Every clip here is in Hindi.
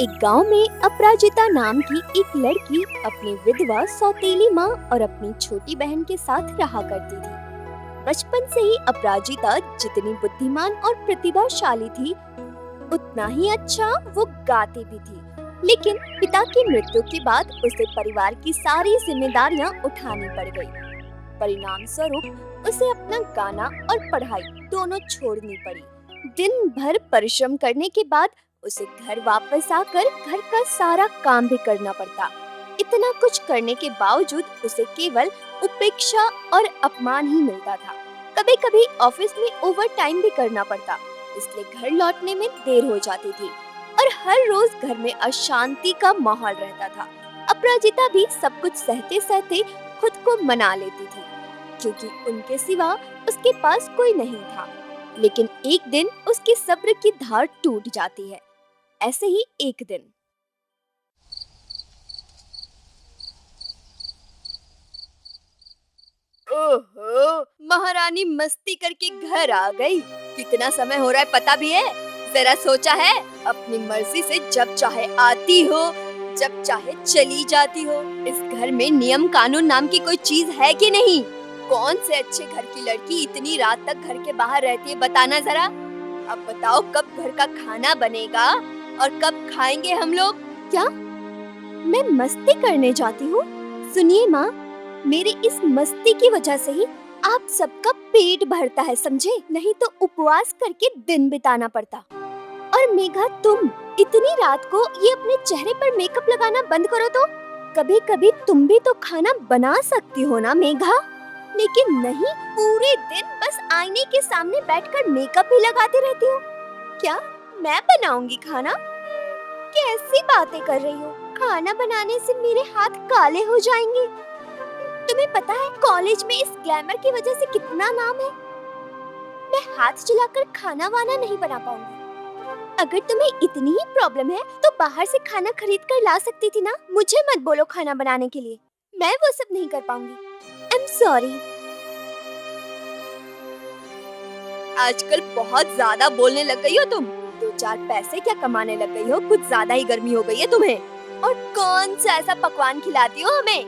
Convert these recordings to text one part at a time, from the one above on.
एक गांव में अपराजिता नाम की एक लड़की अपनी विधवा सौतेली माँ और अपनी छोटी बहन के साथ रहा करती थी। बचपन से ही अपराजिता जितनी बुद्धिमान और प्रतिभाशाली थी, उतना ही अच्छा वो गाती भी थी। लेकिन पिता की मृत्यु के बाद उसे परिवार की सारी जिम्मेदारियां उठानी पड़ गई। परिणाम स्वरूप उसे अपना गाना और पढ़ाई दोनों छोड़नी पड़ी। दिन भर परिश्रम करने के बाद उसे घर वापस आकर घर का सारा काम भी करना पड़ता। इतना कुछ करने के बावजूद उसे केवल उपेक्षा और अपमान ही मिलता था। कभी कभी ऑफिस में ओवर टाइम भी करना पड़ता, इसलिए घर लौटने में देर हो जाती थी और हर रोज घर में अशांति का माहौल रहता था। अपराजिता भी सब कुछ सहते सहते खुद को मना लेती थी, क्योंकि उनके सिवा उसके पास कोई नहीं था। लेकिन एक दिन उसकी सब्र की धार टूट जाती है। ऐसे ही एक दिन ओहो, महारानी मस्ती करके घर आ गई। कितना समय हो रहा है पता भी है? जरा सोचा है? अपनी मर्जी से जब चाहे आती हो, जब चाहे चली जाती हो। इस घर में नियम कानून नाम की कोई चीज है कि नहीं? कौन से अच्छे घर की लड़की इतनी रात तक घर के बाहर रहती है, बताना जरा। अब बताओ कब घर का खाना बनेगा और कब खाएंगे हम लोग? क्या मैं मस्ती करने जाती हूँ? सुनिए माँ, मेरी इस मस्ती की वजह से ही आप सबका पेट भरता है, समझे? नहीं तो उपवास करके दिन बिताना पड़ता। और मेघा, तुम इतनी रात को ये अपने चेहरे पर मेकअप लगाना बंद करो तो। कभी कभी तुम भी तो खाना बना सकती हो ना मेघा? लेकिन नहीं, पूरे दिन बस आईने के सामने बैठकर मेकअप ही लगाती रहती हो। क्या मैं बनाऊंगी खाना? कैसी बातें कर रही हो? खाना बनाने से मेरे हाथ काले हो जाएंगे। तुम्हें पता है कॉलेज में इस ग्लैमर की वजह से कितना नाम है। मैं हाथ चलाकर खाना वाना नहीं बना पाऊंगी। अगर तुम्हें इतनी ही प्रॉब्लम है तो बाहर से खाना खरीद कर ला सकती थी ना। मुझे मत बोलो खाना बनाने के लिए, मैं वो सब नहीं कर पाऊंगी। I am sorry. आजकल बहुत ज्यादा बोलने लग गई हो तुम। 2-4 पैसे क्या कमाने लग गई हो? कुछ ज्यादा ही गर्मी हो गई है तुम्हें। और कौन सा ऐसा पकवान खिलाती हो हमें?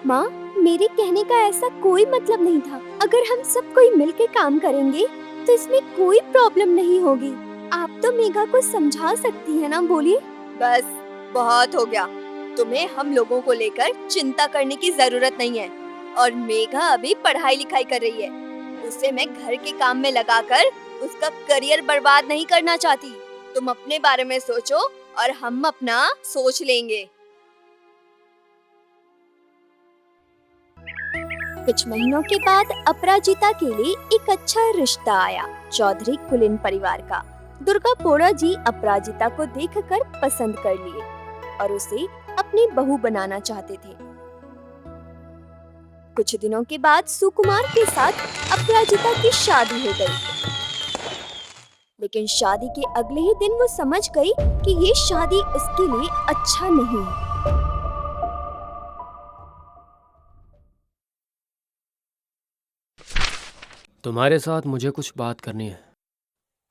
माँ, मेरे कहने का ऐसा कोई मतलब नहीं था। अगर हम सब कोई मिलकर काम करेंगे तो इसमें कोई प्रॉब्लम नहीं होगी। आप तो मेघा को समझा सकती है ना, बोलिए। बस बहुत हो गया। तुम्हें हम लोगों को लेकर चिंता करने की जरूरत नहीं है। और मेघा अभी पढ़ाई लिखाई कर रही है, उसे मैं घर के काम में लगाकर उसका करियर बर्बाद नहीं करना चाहती। तुम अपने बारे में सोचो और हम अपना सोच लेंगे। कुछ महीनों के बाद अपराजिता के लिए एक अच्छा रिश्ता आया, चौधरी कुलीन परिवार का। दुर्गा पोड़ा जी अपराजिता को देखकर पसंद कर लिए और उसे अपनी बहू बनाना चाहते थे। कुछ दिनों के बाद सुकुमार के साथ अपराजिता की शादी हो गई। लेकिन शादी के अगले ही दिन वो समझ गई कि ये शादी उसके लिए अच्छा नहीं है। तुम्हारे साथ मुझे कुछ बात करनी है।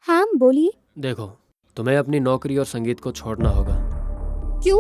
हाँ बोलिए। देखो, तुम्हें अपनी नौकरी और संगीत को छोड़ना होगा। क्यों?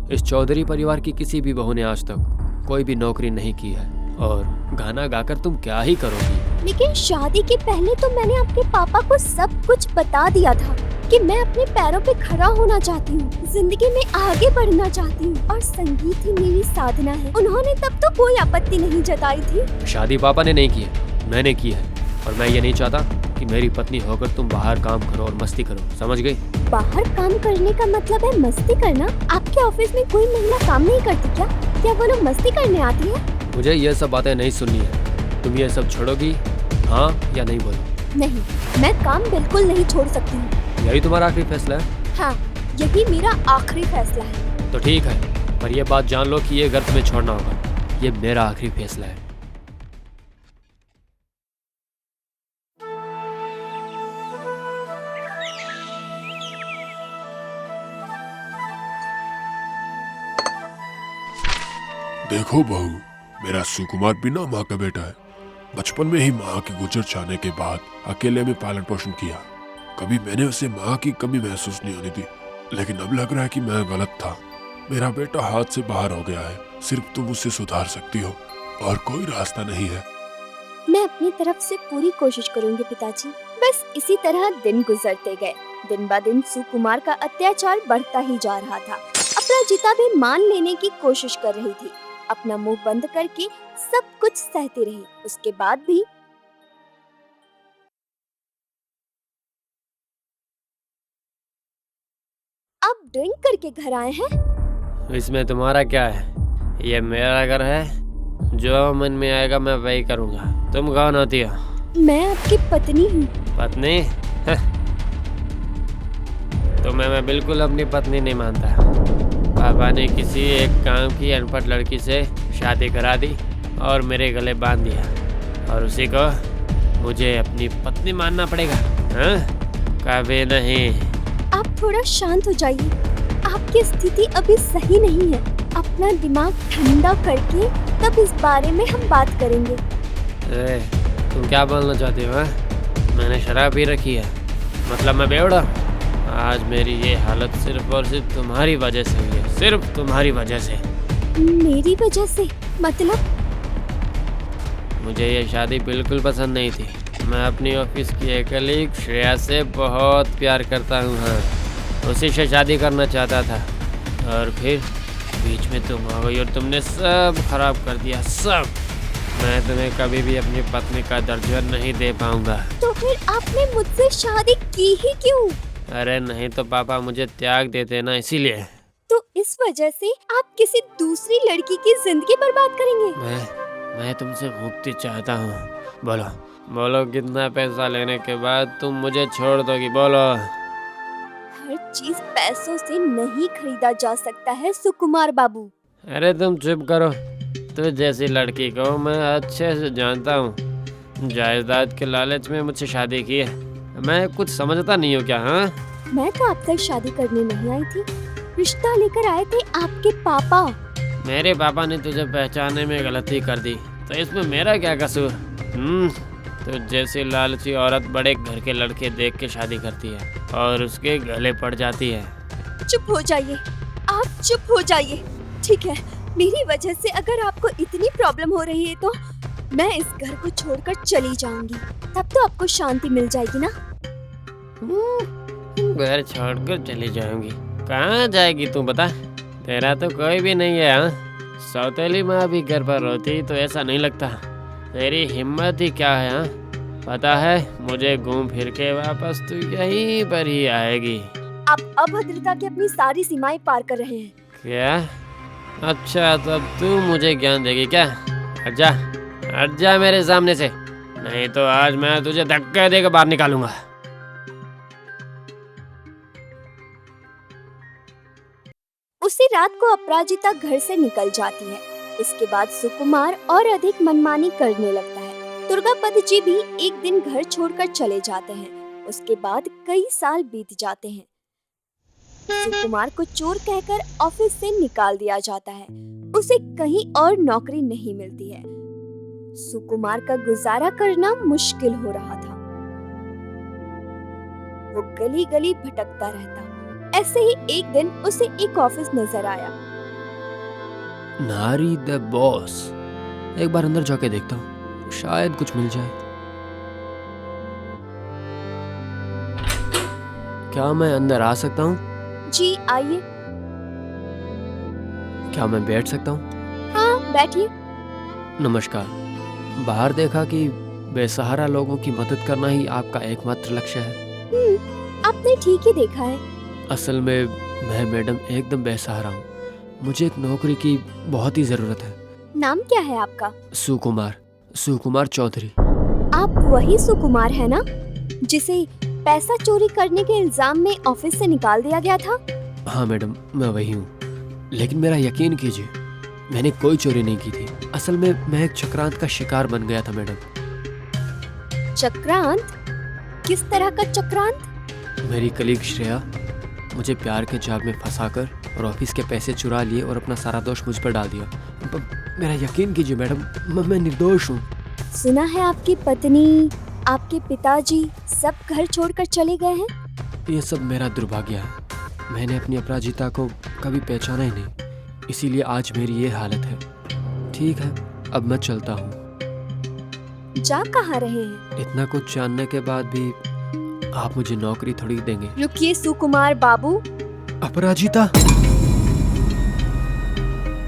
इस चौधरी परिवार की किसी भी बहू ने आज तक कोई भी नौकरी नहीं की है, और गाना गाकर तुम क्या ही करोगी? लेकिन शादी के पहले तो मैंने आपके पापा को सब कुछ बता दिया था कि मैं अपने पैरों पे खड़ा होना चाहती हूँ, जिंदगी में आगे बढ़ना चाहती हूँ और संगीत ही मेरी साधना है। उन्होंने तब तो कोई आपत्ति नहीं जताई थी। शादी पापा ने नहीं की है, मैंने की है। और मैं ये नहीं चाहता कि मेरी पत्नी होकर तुम बाहर काम करो और मस्ती करो, समझ गई? बाहर काम करने का मतलब है मस्ती करना? आपके ऑफिस में कोई महिला काम नहीं करती क्या? क्या वो लोग मस्ती करने आती है? मुझे ये सब बातें नहीं सुननी है। तुम ये सब छोड़ोगी, हाँ या नहीं? बोलो। नहीं, मैं काम बिल्कुल नहीं छोड़ सकती हूँ। यही तुम्हारा आखिरी फैसला है? हाँ, यही मेरा आखिरी फैसला है। तो ठीक है, पर यह बात जान लो कि ये घर तुम्हें छोड़ना होगा। ये मेरा आखिरी फैसला है। देखो बहू, मेरा सुकुमार बिना माँ का बेटा है। बचपन में ही माँ के गुजर जाने के बाद अकेले में पालन पोषण किया। कभी मैंने उसे माँ की कमी महसूस नहीं होने दी। लेकिन अब लग रहा है कि मैं गलत था। मेरा बेटा हाथ से बाहर हो गया है। सिर्फ तुम उसे सुधार सकती हो और कोई रास्ता नहीं है। मैं अपनी तरफ से पूरी कोशिश करूंगी पिताजी। बस इसी तरह दिन गुजरते गए। दिन ब दिन सुकुमार का अत्याचार बढ़ता ही जा रहा था। अपराजिता भी मान लेने की कोशिश कर रही थी। अपना मुंह बंद करके सब कुछ सहती रही। उसके बाद भी आप ड्रिंक करके घर आए हैं? इसमें तुम्हारा क्या है? ये मेरा घर है, जो मन में आएगा मैं वही करूँगा। तुम कौन होती हो? मैं आपकी पत्नी हूँ। पत्नी? तुम्हें मैं बिल्कुल अपनी पत्नी नहीं मानता। पापा ने किसी एक काम की अनपढ़ लड़की से शादी करा दी और मेरे गले बांध दिया, और उसी को मुझे अपनी पत्नी मानना पड़ेगा? हाँ? कभी नहीं। आप थोड़ा शांत हो जाइए। आपकी स्थिति अभी सही नहीं है। अपना दिमाग ठंडा करके तब इस बारे में हम बात करेंगे। तुम क्या बोलना चाहती हो? हाँ? मैंने शराब पी रखी है, मतलब मैं बेवड़ा? आज मेरी ये हालत सिर्फ और सिर्फ तुम्हारी वजह से हुई है, सिर्फ तुम्हारी वजह से। मेरी वजह से? मतलब? मुझे ये शादी बिल्कुल पसंद नहीं थी। मैं अपनी ऑफिस की एक कलीग श्रेया से बहुत प्यार करता हूँ। हाँ, उसी से शादी करना चाहता था, और फिर बीच में तुम आ गई और तुमने सब खराब कर दिया, सब। मैं तुम्हें कभी भी अपनी पत्नी का दर्जा नहीं दे पाऊंगा। तो फिर आपने मुझसे शादी की ही क्यों? अरे नहीं तो पापा मुझे त्याग देते ना, इसीलिए। तो इस वजह से आप किसी दूसरी लड़की की जिंदगी बर्बाद करेंगे? मैं तुमसे मुक्ति चाहता हूँ। बोलो बोलो, कितना पैसा लेने के बाद तुम मुझे छोड़ दोगी? बोलो। हर चीज पैसों से नहीं खरीदा जा सकता है सुकुमार बाबू। अरे तुम चुप करो। तो जैसी लड़की को मैं अच्छे से जानता हूँ। जायदाद के लालच में मुझसे शादी की है। मैं कुछ समझता नहीं हूँ क्या? हाँ, मैं तो आपसे शादी करने नहीं आई थी। रिश्ता लेकर आए थे आपके पापा। मेरे पापा ने तुझे पहचानने में गलती कर दी, तो इसमें मेरा क्या कसूर? तो जैसी लालची औरत बड़े घर के लड़के देख के शादी करती है और उसके गले पड़ जाती है। चुप हो जाइए, आप चुप हो जाइए। ठीक है, मेरी वजह से अगर आपको इतनी प्रॉब्लम हो रही है तो मैं इस घर को छोड़कर चली जाऊंगी। तब तो आपको शांति मिल जाएगी ना। घर छोड़कर चली जाऊंगी? कहाँ जाएगी तू बता? तेरा तो कोई भी नहीं है। हाँ, सौतेली माँ भी घर पर होती तो ऐसा नहीं लगता। तेरी हिम्मत ही क्या है? हाँ, पता है मुझे घूम फिर के वापस तू यहीं पर ही आएगी। आप अभद्रता की अपनी सारी सीमाएं पार कर रहे हैं। क्या? अच्छा, तो अब तू मुझे ज्ञान देगी क्या? हट जा मेरे सामने से, नहीं तो आज मैं तुझे धक्का देकर बाहर निकालूंगा। उसी रात को अपराजिता घर से निकल जाती है। इसके बाद सुकुमार और अधिक मनमानी करने लगता है। दुर्गापद जी भी एक दिन घर छोड़कर चले जाते हैं। उसके बाद कई साल बीत जाते हैं। सुकुमार को चोर कहकर ऑफिस से निकाल दिया जाता है। उसे कहीं और नौकरी नहीं मिलती है। सुकुमार का गुजारा करना मुश्किल हो रहा था। वो गली गली भटकता रहता। ऐसे ही एक दिन उसे एक ऑफिस नजर आया। नारी द बॉस। एक बार अंदर जाके देखता हूँ, शायद कुछ मिल जाए। क्या मैं अंदर आ सकता हूँ? जी आइए। क्या मैं बैठ सकता हूँ? हाँ बैठिए। नमस्कार। बाहर देखा कि बेसहारा लोगों की मदद करना ही आपका एकमात्र लक्ष्य है। आपने ठीक ही देखा है। असल में मैं मैडम एकदम बेसहारा हूँ। मुझे एक नौकरी की बहुत ही जरूरत है। नाम क्या है आपका? सुकुमार चौधरी। आप वही सुकुमार है ना, जिसे पैसा चोरी करने के इल्जाम में ऑफिस से निकाल दिया गया था? हाँ मैडम, मैं वही हूँ। लेकिन मेरा यकीन कीजिए, मैंने कोई चोरी नहीं की थी। असल में मैं एक चक्रांत का शिकार बन गया था मैडम। चक्रांत? किस तरह का चक्रांत? मेरी कलीग श्रेया मुझे प्यार के जाल में फंसाकर और ऑफिस के पैसे चुरा लिए और अपना सारा दोष मुझ पर डाल दिया। मेरा यकीन कीजिए मैडम, मैं निर्दोष हूँ। सुना है आपकी पत्नी, आपके पिताजी सब घर छोड़कर चले गए हैं। ये सब मेरा दुर्भाग्य है। मैंने अपनी अपराजिता को कभी पहचाना ही नहीं, इसीलिए आज मेरी ये हालत है। ठीक है, अब मैं चलता हूँ। जा कहाँ रहे हैं? इतना कुछ जानने के बाद भी आप मुझे नौकरी थोड़ी देंगे। रुकिए सुकुमार बाबू। अपराजिता!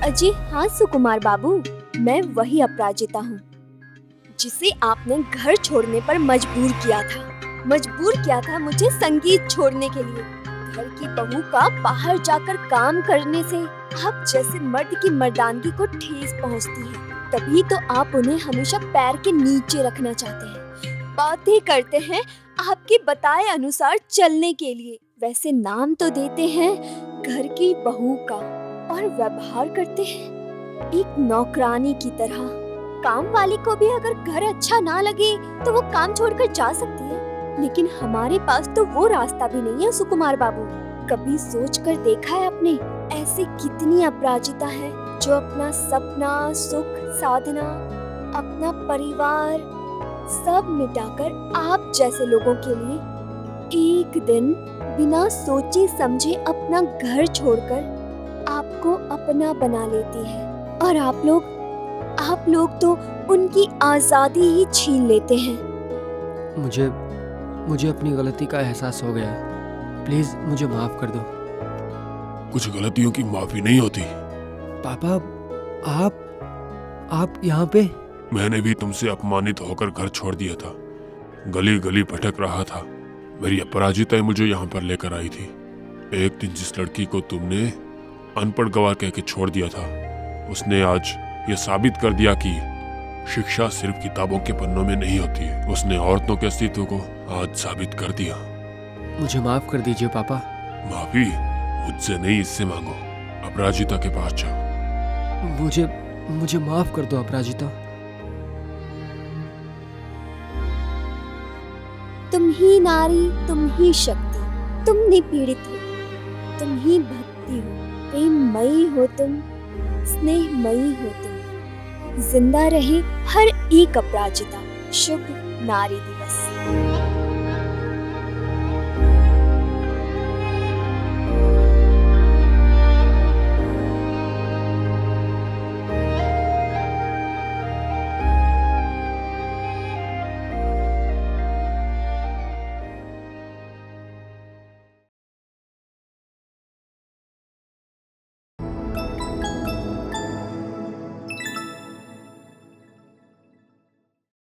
अजी हाँ सुकुमार बाबू, मैं वही अपराजिता हूँ जिसे आपने घर छोड़ने पर मजबूर किया था मुझे संगीत छोड़ने के लिए। घर की बहू का बाहर जाकर काम करने से आप जैसे मर्द की मर्दानगी को ठेस पहुँचती है, तभी तो आप उन्हें हमेशा पैर के नीचे रखना चाहते हैं। बातें करते हैं आपके बताए अनुसार चलने के लिए, वैसे नाम तो देते हैं घर की बहू का और व्यवहार करते हैं एक नौकरानी की तरह। काम वाली को भी अगर घर अच्छा ना लगे तो वो काम छोड़कर जा सकती है, लेकिन हमारे पास तो वो रास्ता भी नहीं है सुकुमार बाबू। कभी सोचकर देखा है आपने, ऐसी कितनी अपराजिता है जो अपना सपना, सुख, साधना, अपना परिवार सब मिटाकर आप जैसे लोगों के लिए एक दिन बिना सोचे समझे अपना घर छोड़कर आपको अपना बना लेती है, और आप लोग तो उनकी आजादी ही छीन लेते हैं। मुझे अपनी गलती का एहसास हो गया है, प्लीज मुझे माफ कर दो। कुछ गलतियों की माफी नहीं होती। पापा, आप यहाँ पे? मैंने भी तुमसे अपमानित होकर घर छोड़ दिया था, गली गली भटक रहा था। मेरी अपराजिता मुझे यहाँ पर लेकर आई थी। एक दिन जिस लड़की को तुमने अनपढ़ गवार कह के छोड़ दिया था, उसने आज ये साबित कर दिया कि शिक्षा सिर्फ किताबों के पन्नों में नहीं होती है। उसने औरतों के अस्तित्व को आज साबित कर दिया। मुझे माफ कर दीजिए पापा। माफी मुझसे नहीं, इससे मांगो। अपराजिता के पास जाओ। मुझे माफ कर दो अपराजिता। तुम ही नारी, तुम ही शक्ति, तुम निपीड़ित हो, तुम ही भक्ति हो, प्रेममयी हो तुम, स्नेहमयी हो तुम। जिंदा रहे हर एक अपराजिता। शुभ नारी दिवस।